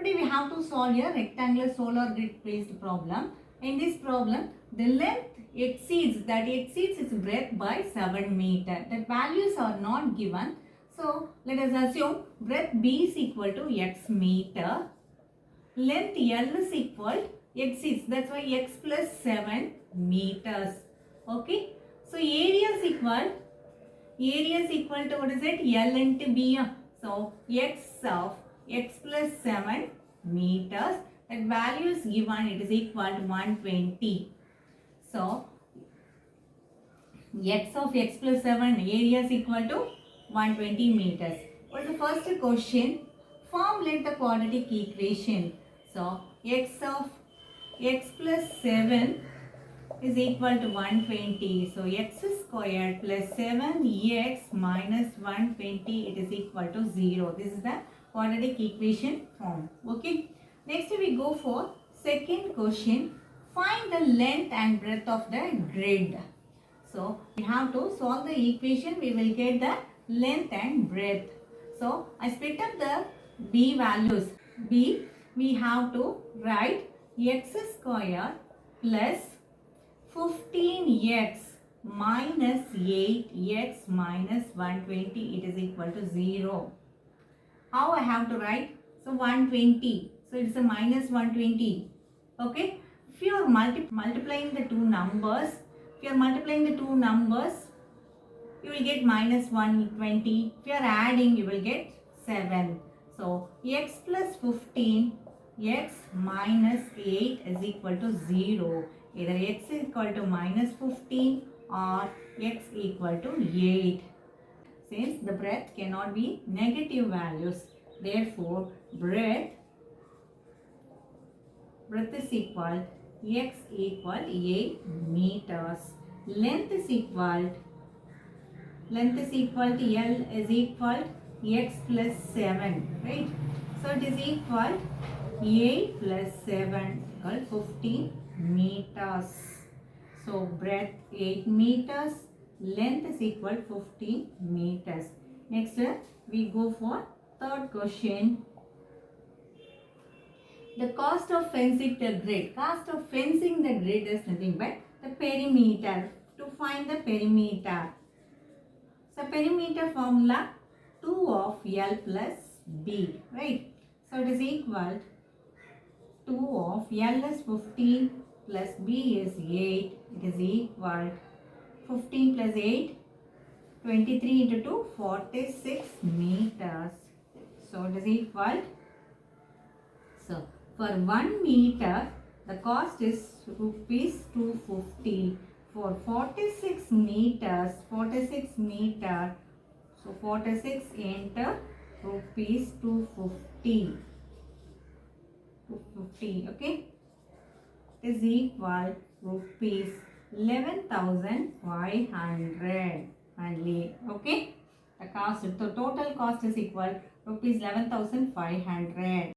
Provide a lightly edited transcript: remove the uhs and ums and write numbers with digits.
Today we have to solve a rectangular solar grid based problem. In this problem, the length exceeds its breadth by 7 meter. The values are not given. So let us assume breadth B is equal to x meter. Length L is equal exceeds, that's why x plus 7 meters. Okay. So area is equal to what is it? L into B. So x of x plus 7 meters, that value is given, it is equal to 120. So x of x plus 7 area is equal to 120 meters. What is the first question? Formulate the quadratic equation. So x of x plus 7 is equal to 120. So x squared plus 7x minus 120, it is equal to 0. This is the quadratic equation form. Okay. Next we go for second question. Find the length and breadth of the grid. So we have to solve the equation. We will get the length and breadth. So I split up the B values. B, we have to write x square plus 15x minus 8x minus 120, it is equal to 0. How I have to write? So 120. So it's a minus 120. Okay. If you are multiplying the two numbers, you will get minus 120. If you are adding, you will get 7. So x plus 15, x minus 8 is equal to 0. Either x is equal to minus 15 or x equal to 8. Since the breadth cannot be negative values, therefore breadth is equal x equal 8 meters. Length is equal to L is equal x plus 7, right? So it is equal 8 plus 7 equal 15 meters. So breadth 8 meters, length is equal 15 meters. Next we go for third question. The cost of fencing the grid. Cost of fencing the grid is nothing but the perimeter. To find the perimeter. So perimeter formula 2 of L plus B, right? So it is equal 2 of L is 15 plus B is 8. It is equal 15 plus 8, 23 into 2, 46 meters. So it is equal. So for 1 meter, the cost is rupees 250. For 46 meters, so 46 into rupees 250. Okay. It is equal rupees 11,500 only. Okay. The total cost is equal rupees 11,500.